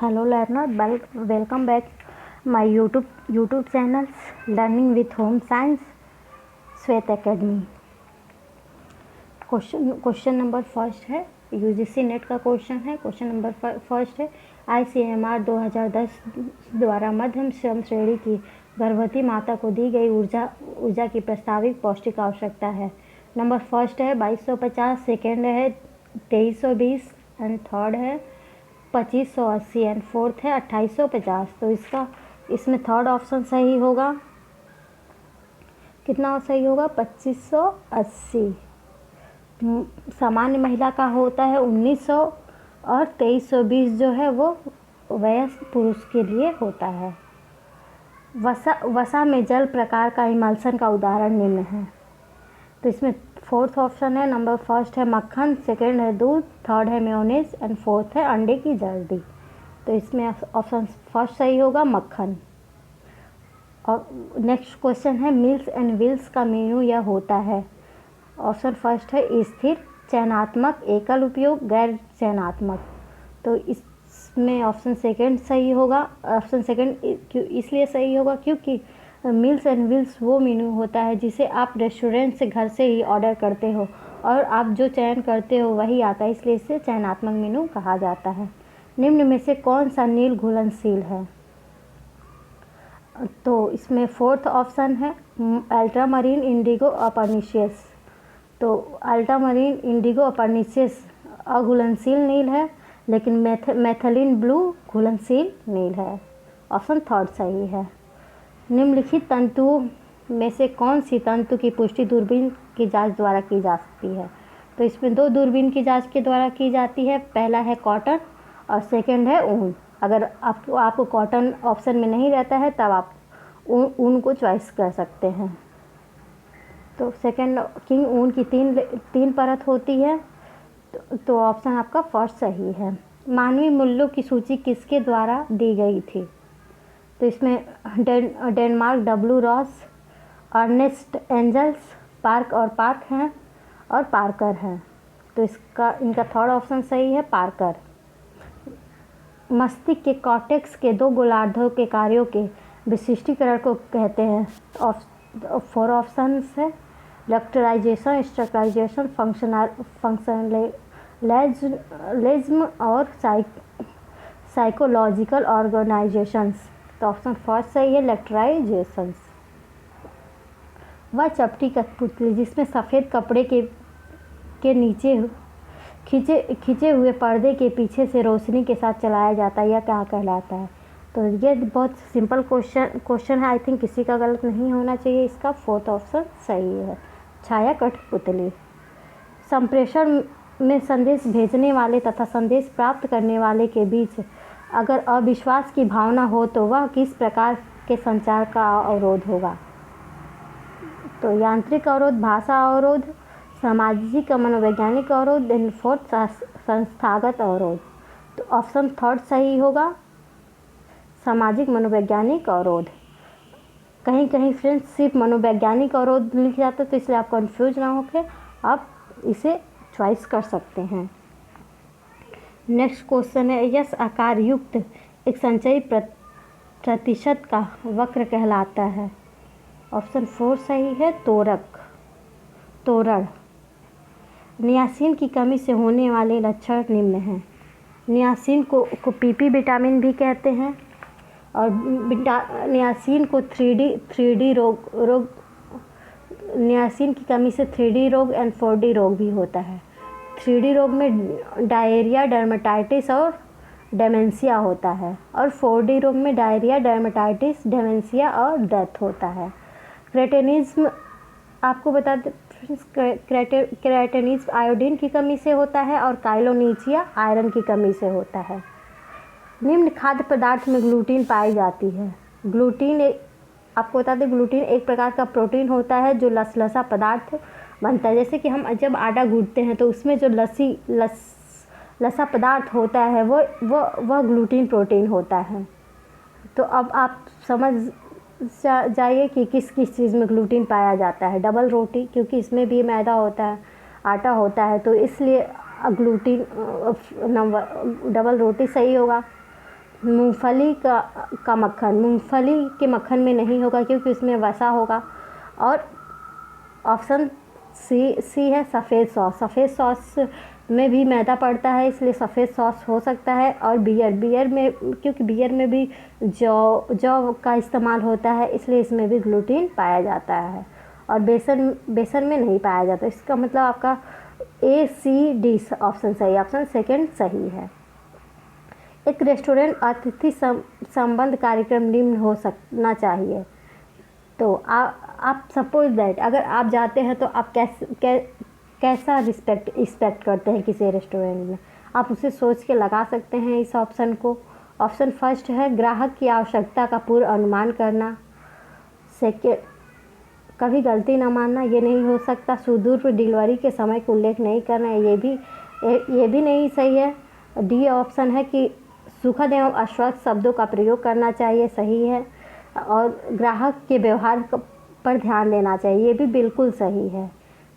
Hello learner, welcome back my YouTube channels Learning with Home Science Swet Academy। Question number first है, UGC net का question है। Question number first है, ICMR 2010 द्वारा मध्यम श्रम श्रेणी की गर्भवती माता को दी गई ऊर्जा की प्रस्तावित पौष्टिक आवश्यकता है। नंबर फर्स्ट है 2250, सेकेंड है 2320 एंड थर्ड है 2580 एंड फोर्थ है 2850। तो इसमें थर्ड ऑप्शन सही होगा। कितना सही होगा? 2580। सामान्य महिला का होता है 1900 और 2320 जो है वो वयस्क पुरुष के लिए होता है। वसा में जल प्रकार का इमल्शन का उदाहरण निम्न है। तो इसमें फोर्थ ऑप्शन है, नंबर फर्स्ट है मक्खन, सेकेंड है दूध, थर्ड है मेयोनेज एंड फोर्थ है अंडे की जर्दी। तो इसमें ऑप्शन फर्स्ट सही होगा, मक्खन। और नेक्स्ट क्वेश्चन है, मिल्स एंड व्हील्स का मेनू यह होता है। ऑप्शन फर्स्ट है स्थिर, चयनात्मक, एकल उपयोग, गैर चयनात्मक। तो इसमें ऑप्शन सेकेंड सही होगा। ऑप्शन सेकेंड इसलिए सही होगा क्योंकि मील्स एंड व्हील्स वो मेनू होता है जिसे आप रेस्टोरेंट से घर से ही ऑर्डर करते हो और आप जो चयन करते हो वही आता है, इसलिए इसे चयनात्मक मेनू कहा जाता है। निम्न में से कौन सा नील घुलनशील है? तो इसमें फोर्थ ऑप्शन है अल्ट्रामरीन इंडिगो अपरनिशियस। तो अल्ट्रामरीन इंडिगो अपरनिशियस अघुलनशील नील है, लेकिन मैथिलीन ब्लू घुलनशील नील है। ऑप्शन थर्ड सही है। निम्नलिखित तंतुओं में से कौन सी तंतु की पुष्टि दूरबीन की जांच द्वारा की जा सकती है? तो इसमें दो दूरबीन की जांच के द्वारा की जाती है। पहला है कॉटन और सेकंड है ऊन। अगर आपको कॉटन ऑप्शन में नहीं रहता है तब आप ऊन को चॉइस कर सकते हैं। तो सेकंड किंग ऊन की तीन परत होती है। तो ऑप्शन आपका फर्स्ट सही है। मानवीय मूल्यों की सूची किसके द्वारा दी गई थी? तो इसमें Denmark W Ross, Ernest Engels, Park हैं और पार्कर हैं। तो इनका थर्ड ऑप्शन सही है, पार्कर। मस्तिष्क के कॉर्टेक्स के दो गोलार्धों के कार्यों के विशिष्टीकरण को कहते हैं। फोर ऑप्शंस है, लेक्चराइजेशन, स्ट्रक्चराइजेशन, फंक्शनलिज्म और साइकोलॉजिकल ऑर्गेनाइजेशंस। तो ऑप्शन फर्स्ट सही है, लेक्चराइजेशंस। वह चपटी कठपुतली जिसमें सफ़ेद कपड़े के नीचे खींचे हुए पर्दे के पीछे से रोशनी के साथ चलाया जाता है, यह क्या कहलाता है? तो ये बहुत सिंपल क्वेश्चन है। आई थिंक किसी का गलत नहीं होना चाहिए। इसका फोर्थ ऑप्शन सही है, छाया कठपुतली। संप्रेषण में संदेश भेजने वाले तथा संदेश प्राप्त करने वाले के बीच अगर अविश्वास की भावना हो तो वह किस प्रकार के संचार का अवरोध होगा? तो यांत्रिक अवरोध, भाषा अवरोध, सामाजिक मनोवैज्ञानिक अवरोध एंड फोर्थ संस्थागत अवरोध। तो ऑप्शन थर्ड सही होगा, सामाजिक मनोवैज्ञानिक अवरोध। कहीं कहीं फ्रेंड्स सिर्फ मनोवैज्ञानिक अवरोध लिख जाता है, तो इसलिए आप कंफ्यूज ना होकर आप इसे चॉइस कर सकते हैं। नेक्स्ट क्वेश्चन है, यस आकार युक्त एक संचयी प्रतिशत का वक्र कहलाता है। ऑप्शन फोर सही है, तोरण। नियासिन की कमी से होने वाले लक्षण निम्न हैं। नियासिन को पीपी विटामिन भी कहते हैं और नियासिन को 3D रोग नियासिन की कमी से 3D रोग एंड 4D रोग भी होता है। 3D रोग में डायरिया, डर्मेटाइटिस और डेमेंशिया होता है और 4D रोग में डायरिया, डर्मेटाइटिस, डेमेंशिया और डेथ होता है। क्रेटिनिज्म आपको बता दें, क्रेटिनिज्म आयोडीन की कमी से होता है और काइलोनीचिया आयरन की कमी से होता है। निम्न खाद्य पदार्थ में ग्लूटीन पाई जाती है। आपको बता दें, ग्लूटीन एक प्रकार का प्रोटीन होता है जो लसलसा पदार्थ बनता है। जैसे कि हम जब आटा गूंथते हैं तो उसमें जो लसा पदार्थ होता है वह ग्लूटीन प्रोटीन होता है। तो अब आप समझ जाइए कि किस किस चीज़ में ग्लूटीन पाया जाता है। डबल रोटी, क्योंकि इसमें भी मैदा होता है, आटा होता है, तो इसलिए ग्लूटीन डबल रोटी सही होगा। मूंगफली का मक्खन मूंगफली के मक्खन में नहीं होगा क्योंकि उसमें वसा होगा। और ऑप्शन सी है सफ़ेद सॉस। सफ़ेद सॉस में भी मैदा पड़ता है, इसलिए सफ़ेद सॉस हो सकता है। और बियर में, क्योंकि बियर में भी जौ का इस्तेमाल होता है, इसलिए इसमें भी ग्लूटीन पाया जाता है। और बेसन में नहीं पाया जाता। इसका मतलब आपका ACD ऑप्शन सही, ऑप्शन सेकंड सही है। एक रेस्टोरेंट अतिथि संबंध कार्यक्रम निम्न हो सकना चाहिए। तो आप सपोज दैट अगर आप जाते हैं तो आप कैसा एक्सपेक्ट करते हैं किसी रेस्टोरेंट में, आप उसे सोच के लगा सकते हैं इस ऑप्शन को। ऑप्शन फर्स्ट है ग्राहक की आवश्यकता का पूर्व अनुमान करना। सेकेंड, कभी गलती न मानना, ये नहीं हो सकता। सुदूर डिलीवरी के समय का उल्लेख नहीं करना, ये भी नहीं सही है। डी ऑप्शन है कि सुखद एवं आश्वस्त शब्दों का प्रयोग करना चाहिए, सही है। और ग्राहक के व्यवहार पर ध्यान देना चाहिए, ये भी बिल्कुल सही है।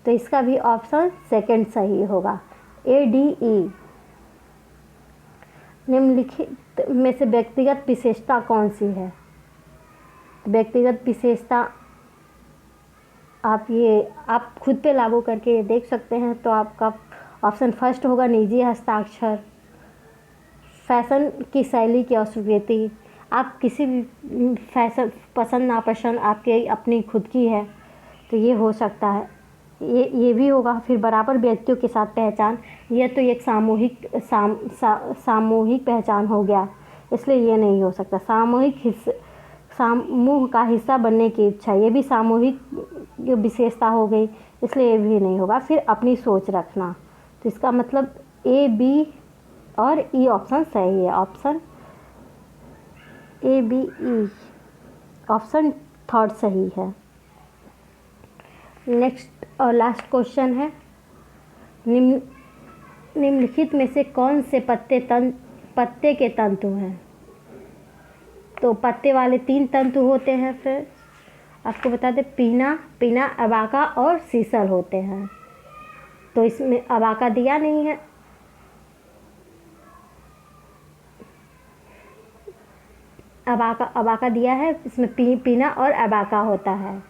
तो इसका भी ऑप्शन सेकंड सही होगा, ADE। निम्नलिखित में से व्यक्तिगत विशेषता कौन सी है? व्यक्तिगत विशेषता आप खुद पे लागू करके देख सकते हैं। तो आपका ऑप्शन फर्स्ट होगा निजी हस्ताक्षर। फैशन की शैली की अस्वीकृति, आप किसी भी फैशन पसंद नापसंद आपके अपनी खुद की है, तो ये हो सकता है। ये भी होगा। फिर बराबर व्यक्तियों के साथ पहचान, ये तो एक सामूहिक पहचान हो गया, इसलिए ये नहीं हो सकता। समूह का हिस्सा बनने की इच्छा, ये भी सामूहिक विशेषता हो गई, इसलिए ये भी नहीं होगा। फिर अपनी सोच रखना, तो इसका मतलब A, B और E ऑप्शन सही है। Option A, B, E option third सही है। नेक्स्ट और लास्ट क्वेश्चन है, निम्नलिखित में से कौन से पत्ते के तंतु हैं? तो पत्ते वाले 3 तंतु होते हैं। फिर आपको बता दें, पीना, अबाका और सीसल होते हैं। तो इसमें अबाका दिया नहीं है। अबाका दिया है, इसमें पीना और अबाका होता है।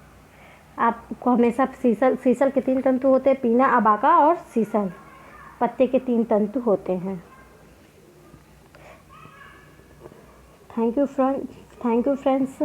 आपको हमेशा सीसल के 3 तंतु होते हैं, पीना, अबाका और सीसल पत्ते के 3 तंतु होते हैं। Thank you friends.